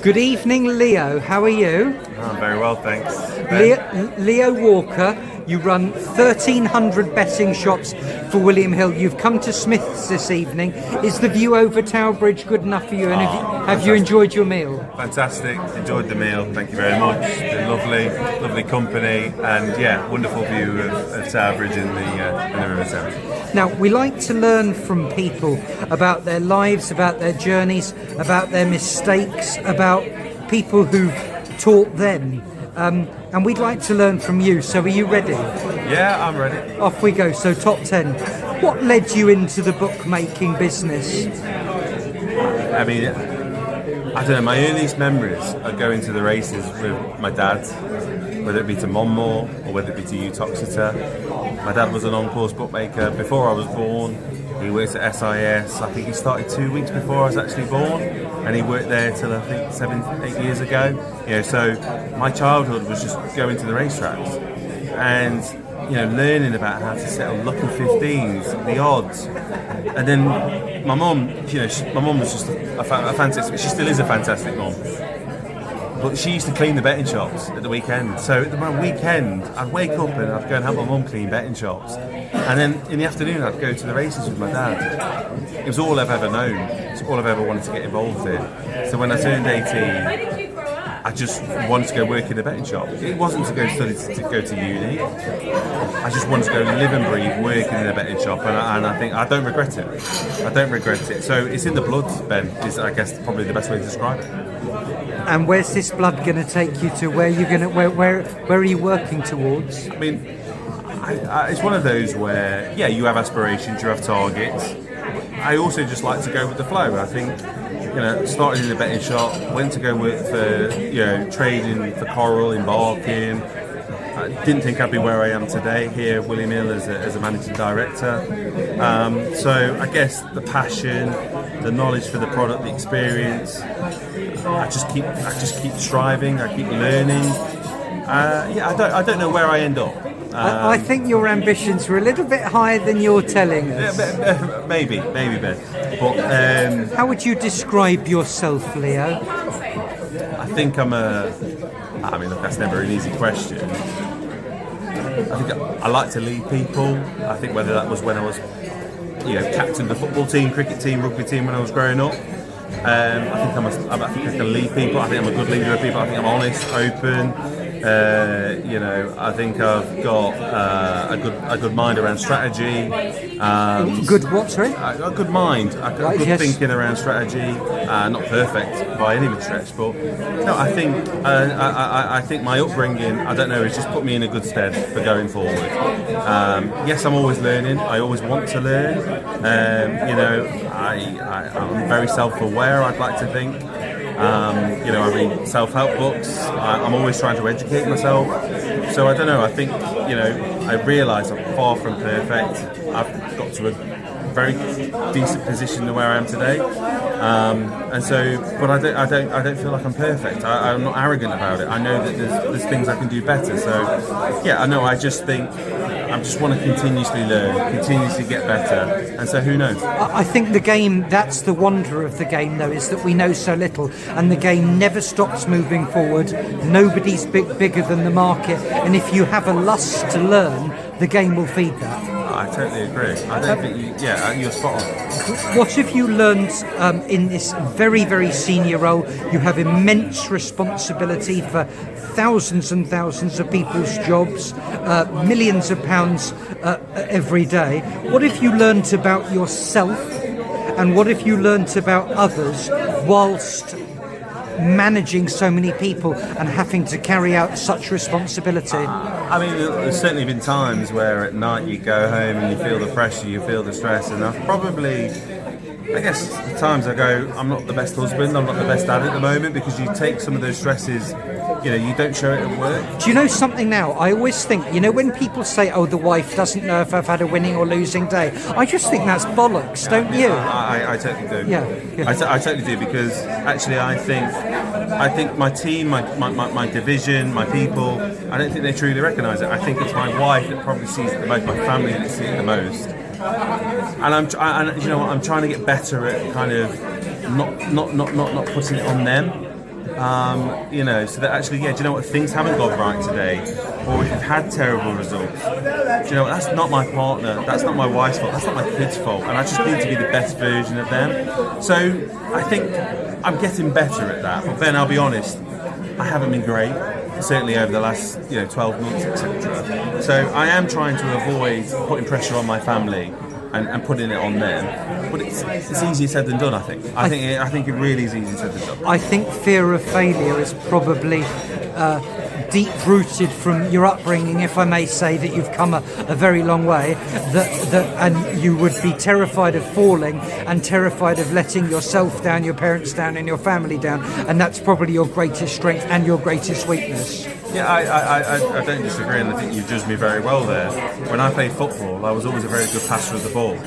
Good evening, Leo. How are you? I'm very well, thanks. Leo Walker, you run 1,300 betting shops for William Hill. You've come to Smith's this evening. Is the view over Tower Bridge good enough for you? And have you enjoyed your meal? Fantastic. Enjoyed the meal. Thank you very much. Been lovely company, and yeah, wonderful view of Tower Bridge in the River Thames. Now, we like to learn from people about their lives, about their journeys, about their mistakes, about people who've taught them. And we'd like to learn from you. So are you ready? Yeah, I'm ready. Off we go. So top 10. What led you into the bookmaking business? I mean, I don't know, my earliest memories are going to the races with my dad, whether it be to Monmore or whether it be to Uttoxeter. My dad was an on-course bookmaker before I was born. He worked at SIS. I think he started 2 weeks before I was actually born, and he worked there till I think 7-8 years ago. So my childhood was just going to the racetracks and learning about how to settle lucky 15s, the odds, and then my mum. My mum was just a fantastic. She still is a fantastic mum. But she used to clean the betting shops at the weekend. So at the weekend, I'd wake up and I'd go and help my mum clean betting shops. And then in the afternoon, I'd go to the races with my dad. It was all I've ever known. It's all I've ever wanted to get involved in. So when I turned 18, I just wanted to go work in a betting shop. It wasn't to go study to go to uni. I just wanted to go live and breathe working in a betting shop, and I think I don't regret it. I don't regret it. So it's in the blood, Ben. Is I guess probably the best way to describe it. And where's this blood going to take you to? Where are you going to? Where are you working towards? I mean, it's one of those where you have aspirations, you have targets. I also just like to go with the flow. I think started in the betting shop, went to go work for trading for Coral in Barking. I didn't think I'd be where I am today here at William Hill as a managing director. So I guess the passion, the knowledge for the product, the experience. I just keep striving. I keep learning. I don't know where I end up. I think your ambitions were a little bit higher than you're telling us. Maybe, Ben. But how would you describe yourself, Leo? I think I mean, look, that's never an easy question. I think I like to lead people. I think whether that was when I was, captain of the football team, cricket team, rugby team when I was growing up. I think I can lead people. I think I'm a good leader of people. I think I'm honest, open. I think I've got a good mind around strategy. Good what, sorry? A good mind, good thinking around strategy. Not perfect by any stretch, but no, I think my upbringing, I don't know, has just put me in a good stead for going forward. Yes, I'm always learning. I always want to learn. I'm very self-aware, I'd like to think. I read self-help books. I'm always trying to educate myself. So I don't know. I think I realise I'm far from perfect. I've got to a very decent position to where I am today, but I don't feel like I'm perfect. I'm not arrogant about it. I know that there's things I can do better. So I know. I just think I just want to continuously learn, continuously get better, and so who knows? I think the game, that's the wonder of the game though, is that we know so little, and the game never stops moving forward. Nobody's bigger than the market, and if you have a lust to learn, the game will feed that. I totally agree. I don't think you're spot on. What have you learned in this very, very senior role? You have immense responsibility for thousands and thousands of people's jobs, millions of pounds every day. What have you learnt about yourself, and what have you learnt about others whilst managing so many people and having to carry out such responsibility? I mean, there's certainly been times where at night you go home and you feel the pressure, you feel the stress, and I guess the times I go, I'm not the best husband, I'm not the best dad at the moment, because you take some of those stresses, you don't show it at work. Do you know something now? I always think, when people say, oh, the wife doesn't know if I've had a winning or losing day, I just think that's bollocks, don't you? I totally do. Yeah. I totally do, because actually I think my team, my division, my people, I don't think they truly recognise it. I think it's my wife that probably sees it the most, my family that sees it the most. And I'm trying to get better at kind of not putting it on them. So that actually, do you know what, things haven't gone right today, or if you've had terrible results, do you know what, that's not my partner, that's not my wife's fault, that's not my kids' fault, and I just need to be the best version of them. So I think I'm getting better at that. But Ben, I'll be honest, I haven't been great, certainly over the last 12 months, etc. So I am trying to avoid putting pressure on my family and putting it on them. But it's easier said than done, I think. I think it really is easier said than done. I think fear of failure is probably deep-rooted from your upbringing, if I may say, that you've come a very long way, and you would be terrified of falling and terrified of letting yourself down, your parents down and your family down, and that's probably your greatest strength and your greatest weakness. Yeah, I don't disagree, and I think you've judged me very well there. When I played football, I was always a very good passer of the ball.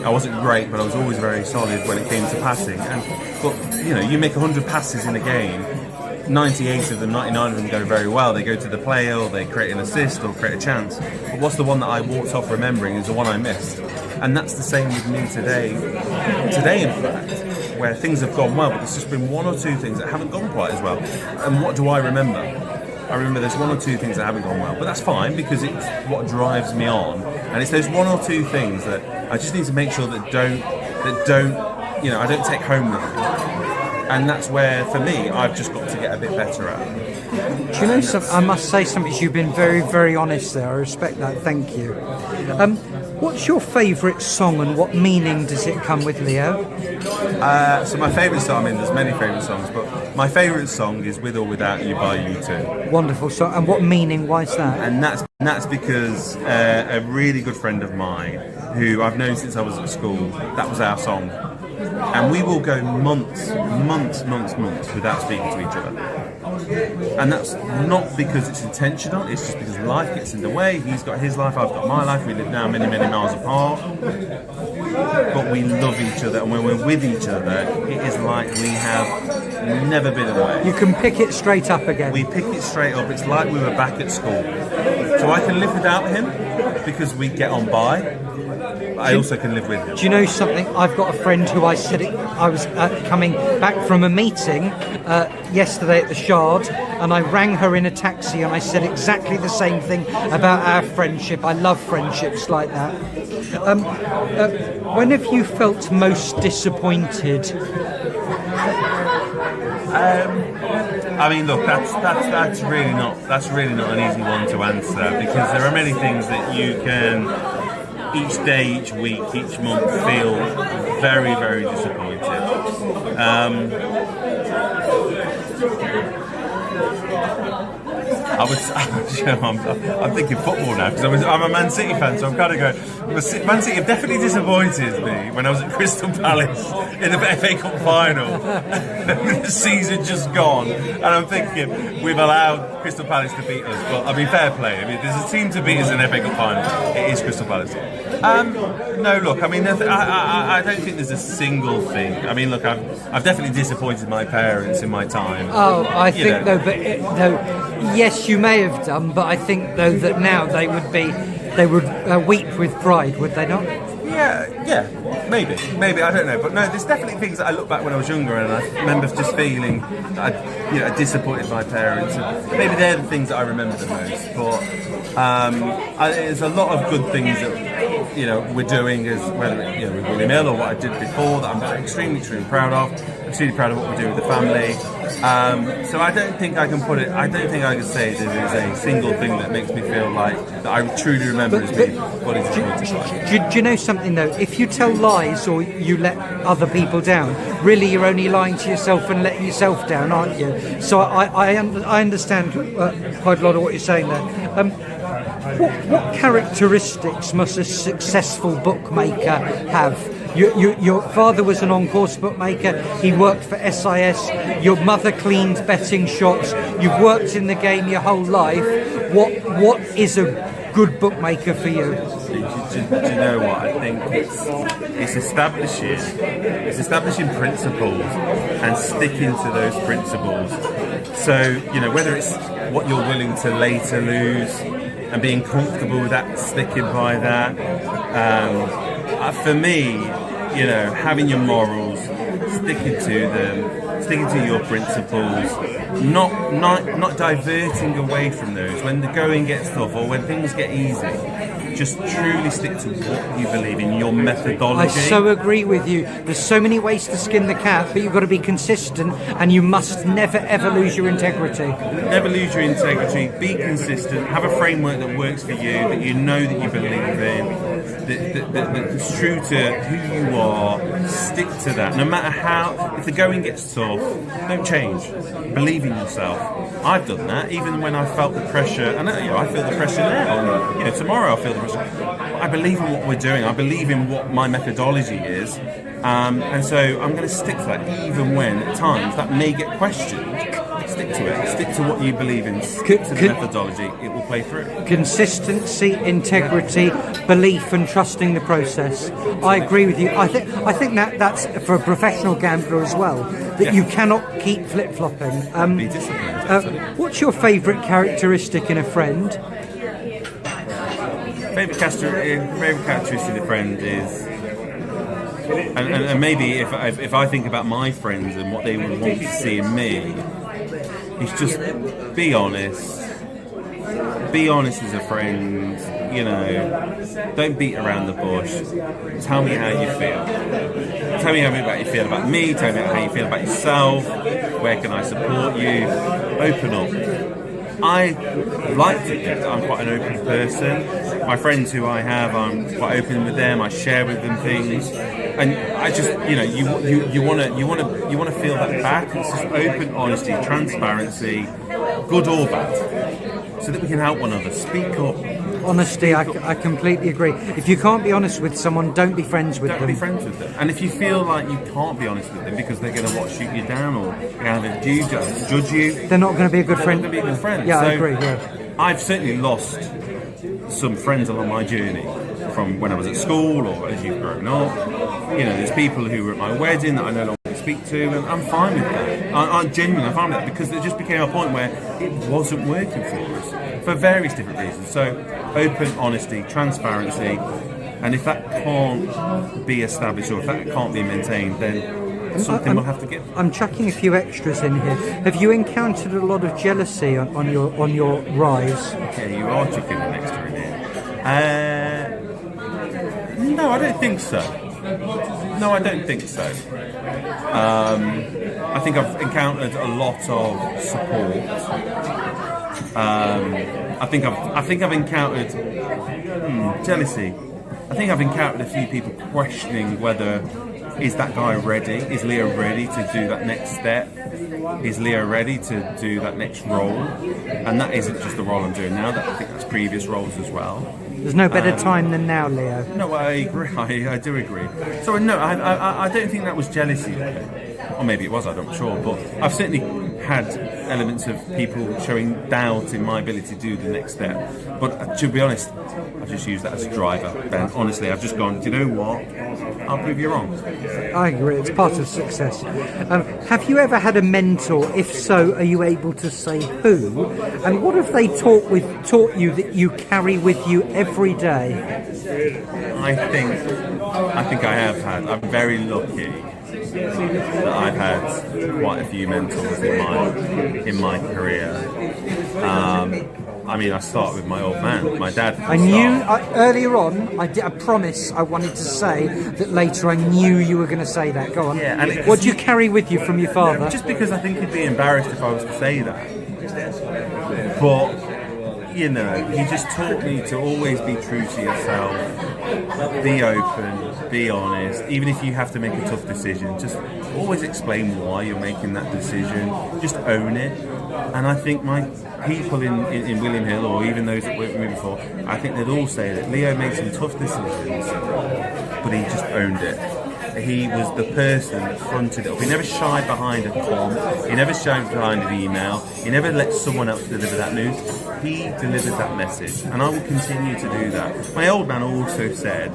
I wasn't great, but I was always very solid when it came to passing. But you make 100 passes in a game, 98 of them, 99 of them go very well. They go to the player, or they create an assist, or create a chance. But what's the one that I walked off remembering is the one I missed. And that's the same with me today. Today, in fact, where things have gone well, but there's just been one or two things that haven't gone quite as well. And what do I remember? I remember there's one or two things that haven't gone well, but that's fine because it's what drives me on, and it's those one or two things that I just need to make sure that don't I don't take home with me, and that's where for me I've just got to get a bit better at. Do you know something? I must say something. You've been very, very honest there. I respect that. Thank you. What's your favourite song and what meaning does it come with, Leo? So my favourite song, there's many favourite songs, but my favourite song is With or Without You by U2. Wonderful song. And what meaning? Why is that? And that's because a really good friend of mine, who I've known since I was at school, that was our song. And we will go months without speaking to each other. And that's not because it's intentional, it's just because life gets in the way. He's got his life, I've got my life. We live now many, many miles apart. But we love each other, and when we're with each other, it is like we have never been away. You can pick it straight up again. We pick it straight up. It's like we were back at school. So I can live without him because we get on by. I also can live with him. Do you know something? I've got a friend who I was coming back from a meeting yesterday at the Shard, and I rang her in a taxi and I said exactly the same thing about our friendship. I love friendships like that. When have you felt most disappointed? Look, that's really not an easy one to answer, because there are many things that you can each day, each week, each month feel very, very disappointed. I'm thinking football now because I'm a Man City fan, so I'm kind of going. Man City have definitely disappointed me when I was at Crystal Palace in the FA Cup final. The season just gone, and I'm thinking we've allowed Crystal Palace to beat us. But fair play. There's a team to beat us in the FA Cup final. It is Crystal Palace. No, look. I don't think there's a single thing. Look, I've definitely disappointed my parents in my time. Oh, I think yes, you may have done, but I think though that now they would weep with pride, would they not? Yeah, maybe, I don't know, but no, there's definitely things that I look back when I was younger, and I remember just feeling that I disappointed my parents, and maybe they're the things that I remember the most. But there's a lot of good things that we're doing, as whether with William Hill or what I did before, that I'm extremely proud of. Extremely proud of what we do with the family. So I don't think I can say there's a single thing that makes me feel like that I truly remember as being fully disappointed. Do you know something though? If you tell lies or you let other people down, really you're only lying to yourself and letting yourself down, aren't you? So I understand quite a lot of what you're saying there. What characteristics must a successful bookmaker have? Your father was an on-course bookmaker. He worked for SIS. Your mother cleaned betting shops. You've worked in the game your whole life. What is a good bookmaker for you? Do you know what? I think it's establishing principles and sticking to those principles. So whether it's what you're willing to later lose and being comfortable with that, sticking by that. For me, having your morals, sticking to them, sticking to your principles, not diverting away from those when the going gets tough or when things get easy. Just truly stick to what you believe in, your methodology. I so agree with you. There's so many ways to skin the cat, but you've got to be consistent, and you must never ever lose your integrity. Never lose your integrity. Be consistent. Have a framework that works for you, that you know that you believe in, that's true to who you are. Stick to that. No matter how, if the going gets tough, don't change. Believe in yourself. I've done that, even when I felt the pressure, and I feel the pressure now. And, tomorrow I'll feel the pressure. I believe in what we're doing. I believe in what my methodology is, and so I'm going to stick to that, even when at times that may get questioned. Stick to it. Stick to what you believe in. Stick to the methodology. It will play through. Consistency, integrity, belief, and trusting the process. I agree with you. I think that's for a professional gambler as well. That you cannot keep flip flopping. Be disciplined. What's your favourite characteristic in a friend? Favourite characteristic of a friend is, and maybe if I think about my friends and what they would want to see in me, it's just be honest. Be honest as a friend. Don't beat around the bush. Tell me how you feel. Tell me how you feel about me. Tell me how you feel about yourself. Where can I support you? Open up. I like to think that I'm quite an open person. My friends who I have, I'm quite open with them. I share with them things, and I just, you want to feel that back. It's just open, honesty, transparency, good or bad, so that we can help one another. Speak up. Honesty, I completely agree. If you can't be honest with someone, don't be friends with them. Don't be friends with them. And if you feel like you can't be honest with them because they're going to shoot you down or they're going to judge you, they're not going to be a good friend. They're not going to be a good friend. Yeah, so I agree. Yeah. I've certainly lost some friends along my journey from when I was at school or as you've grown up. There's people who were at my wedding that I no longer speak to, and I'm fine with that. I'm genuinely fine with that because it just became a point where it wasn't working for us for various different reasons. So open, honesty, transparency, and if that can't be established or if that can't be maintained, then something will have to give. I'm chucking a few extras in here. Have you encountered a lot of jealousy on your rise? Okay, you are chucking an extra in here. No, I don't think so. No, I don't think so. I think I've encountered a lot of support. I think I've encountered jealousy. I think I've encountered a few people questioning whether is that guy ready? Is Leo ready to do that next step? Is Leo ready to do that next role? And that isn't just the role I'm doing now. I think that's previous roles as well. There's no better time than now, Leo. No, I agree. I do agree. So no, I don't think that was jealousy. Or maybe it was, I'm not sure. But I've certainly had elements of people showing doubt in my ability to do the next step. But to be honest, I've just used that as a driver. Ben, honestly, I've just gone, do you know what? I'll prove you wrong. I agree. It's part of success. Have you ever had a mentor? If so, are you able to say who? And what have they taught you that you carry with you every day? I think I have had. I'm very lucky that I've had quite a few mentors in my career. I start with my old man, my dad. Earlier on, I promise I wanted to say that later I knew you were going to say that. Go on. Yeah, and what do you carry with you from your father? Just because I think he'd be embarrassed if I was to say that. But, he just taught me to always be true to yourself, be open, be honest. Even if you have to make a tough decision, just always explain why you're making that decision. Just own it. And I think my people in William Hill, or even those that worked with me before, I think they'd all say that Leo made some tough decisions, but he just owned it. He was the person that fronted it up. He never shied behind a com. He never shied behind an email. He never let someone else deliver that news. He delivered that message, and I will continue to do that. My old man also said,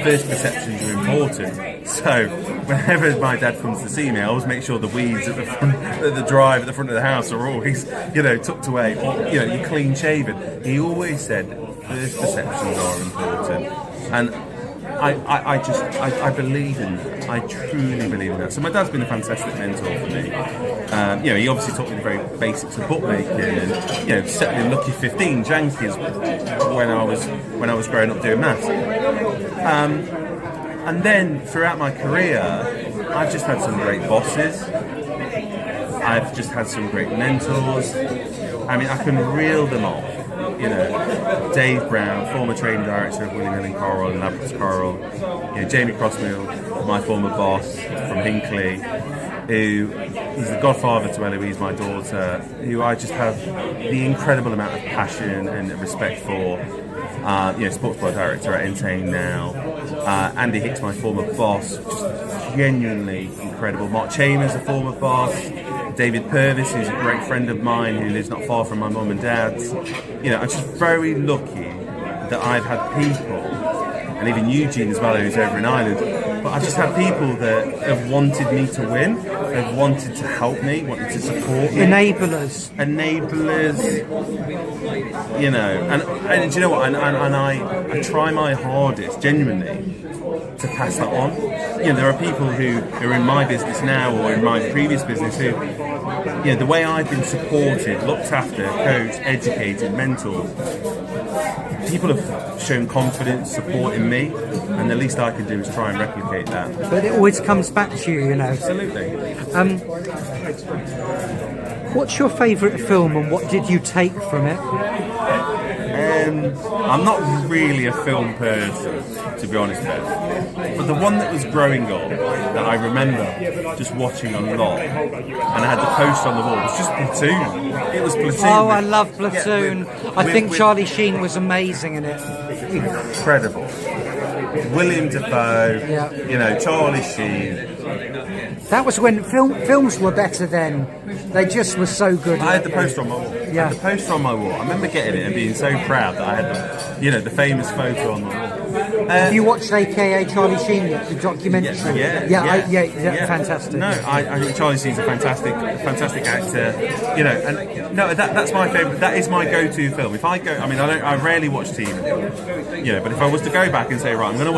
first perceptions are important. So whenever my dad comes to see me, I always make sure the weeds at the front, at the drive at the front of the house are always, tucked away, or you're clean shaven. He always said, first perceptions are important, and I believe in that. I truly believe in that. So my dad's been a fantastic mentor for me. He obviously taught me the very basics of bookmaking, and settling lucky 15 jankies when I was growing up doing maths. And then throughout my career, I've just had some great bosses. I've just had some great mentors. I mean, I can reel them off. Dave Brown, former training director of William Ellen Coral and Abbott's Coral. Jamie Crossmill, my former boss from Hinckley, who is the godfather to Eloise, my daughter, who I just have the incredible amount of passion and respect for. Sports bar director at Entain now. Andy Hicks, my former boss, just genuinely incredible. Mark Chambers, a former boss. David Purvis, who's a great friend of mine who lives not far from my mum and dad's. I'm just very lucky that I've had people, and even Eugene as well, who's over in Ireland, but I've just had people that have wanted me to win, have wanted to help me, wanted to support me. Enablers. And do you know what? And I try my hardest, genuinely, to pass that on. There are people who are in my business now or in my previous business who, the way I've been supported, looked after, coached, educated, mentored, people have shown confidence, support in me, and the least I can do is try and replicate that. But it always comes back to you, Absolutely. What's your favourite film and what did you take from it? I'm not really a film person, to be honest with you. But the one that was growing up, that I remember just watching a lot, and I had the poster on the wall, was just Platoon. It was Platoon. Oh, I love Platoon. I think Charlie Sheen was amazing in it. Incredible. William Dafoe, Charlie Sheen. That was when films were better then. They just were so good. I had the poster on my wall. Yeah. I had the poster on my wall. I remember getting it and being so proud that I had the famous photo on the wall. Have you watched AKA Charlie Sheen yet, the documentary? Yeah, fantastic. No, I think Charlie Sheen's a fantastic actor. That's my favourite. That is my go-to film. If I go, I rarely watch TV. But if I was to go back and say, right, I'm going to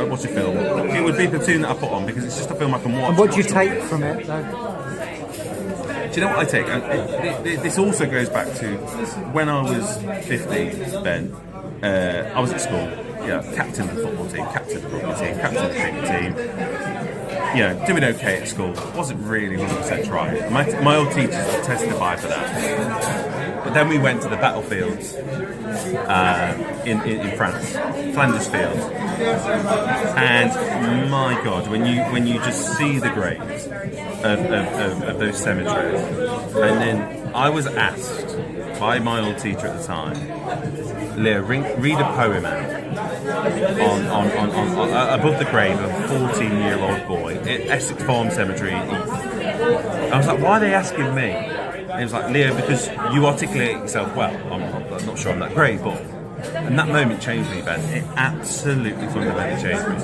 watch a film, it would be Platoon that I put on because it's just a film I can watch. And what do you take from it, though? Do you know what I take? This also goes back to when I was 15. Then I was at school. Captain of the football team, captain of the rugby team, captain of the cricket team. Doing okay at school. Wasn't really 100% trying. My old teachers will testify for that. But then we went to the battlefields in France, Flanders Field, and my God, when you just see the graves of those cemeteries, and then I was asked by my old teacher at the time, Leah, read a poem out on above the grave of a 14-year-old boy at Essex Farm Cemetery. I was like, why are they asking me? And he was like, Leo, because you articulate yourself well. I'm not sure I'm that great, but... And that moment changed me, Ben. It absolutely fundamentally changed me.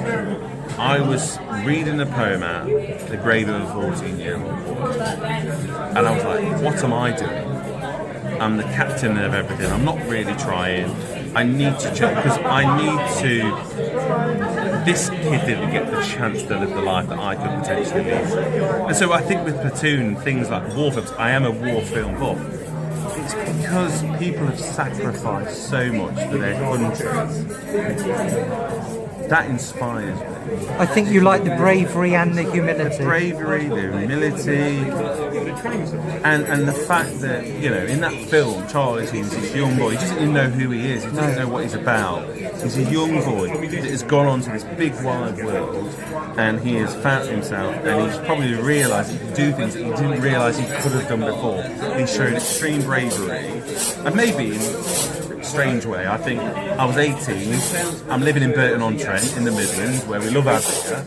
I was reading a poem out, the grave of a 14-year-old boy. And I was like, what am I doing? I'm the captain of everything. I'm not really trying. I need to check, because I need to... This kid didn't get the chance to live the life that I could potentially live. And so I think with Platoon, things like war films, I am a war film buff. It's because people have sacrificed so much for their countries. That inspires me. I think you like the bravery and the humility. The bravery, the humility, and the fact that, in that film, Charlie Sheen's this young boy. He doesn't even know who he is. He doesn't know what he's about. He's a young boy that has gone on to this big wide world, and he has found himself, and he's probably realised he can do things that he didn't realise he could have done before. He's shown extreme bravery, and maybe in a strange way, I think I was 18, I'm living in Burton-on-Trent in the Midlands, where we love our beer.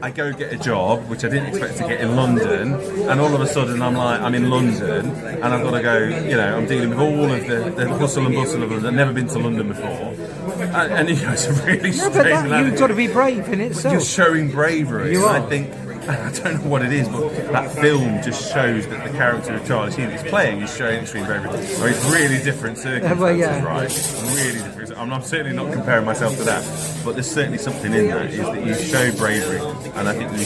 I go get a job, which I didn't expect to get in London, and all of a sudden I'm in London, and I've got to go, I'm dealing with all of the hustle and bustle of London. I've never been to London before. And it's a really strange You've got to be brave in itself. You're showing bravery. You are. I think I don't know what it is, but that film just shows that the character of Charlie Sheen is playing is showing extreme bravery. So it's really different circumstances, right? Really different. I'm certainly not comparing myself to that, but there's certainly something in that, is that you show bravery, and I think you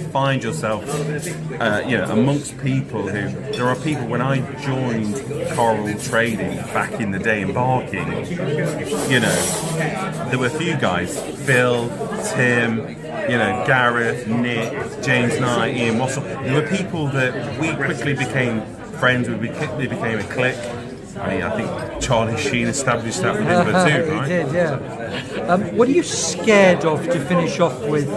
find yourself, amongst people who, there are people, when I joined coral trading back in the day, embarking, there were a few guys, Phil, Tim, Gareth, Nick, James Knight, Ian Wassell. There were people that we quickly became friends with, we became a clique. I mean, I think Charlie Sheen established that within the two, right? He did, yeah. What are you scared of, to finish off with?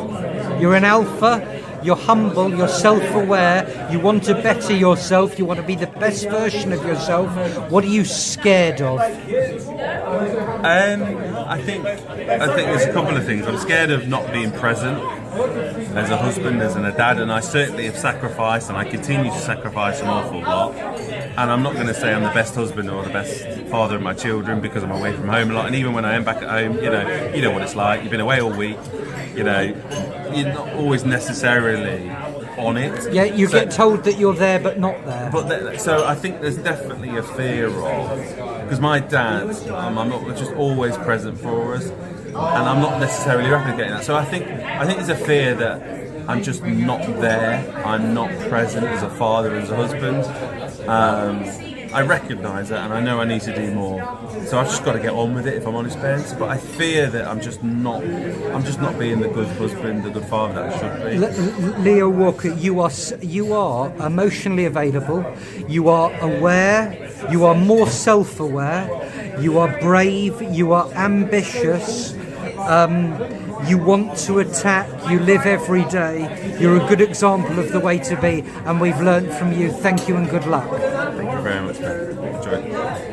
You're an alpha, you're humble, you're self-aware, you want to better yourself, you want to be the best version of yourself. What are you scared of? I think there's a couple of things. I'm scared of not being present as a husband, as a dad, and I certainly have sacrificed, and I continue to sacrifice an awful lot. And I'm not going to say I'm the best husband or the best father of my children, because I'm away from home a lot. And even when I am back at home, you know what it's like. You've been away all week. You're not always necessarily on it. Yeah, you get told that you're there but not there. So I think there's definitely a fear of, because my dad, I'm not just always present for us, and I'm not necessarily replicating that. So I think there's a fear that I'm just not there. I'm not present as a father, as a husband. I recognise that, and I know I need to do more. So I've just got to get on with it, if I'm honest, Ben. But I fear that I'm just not being the good husband, the good father that I should be. Leo Walker, you are emotionally available. You are aware. You are more self-aware. You are brave. You are ambitious. You want to attack, you live every day. You're a good example of the way to be, and we've learnt from you. Thank you and good luck. Thank you very much, Ben. Enjoy it.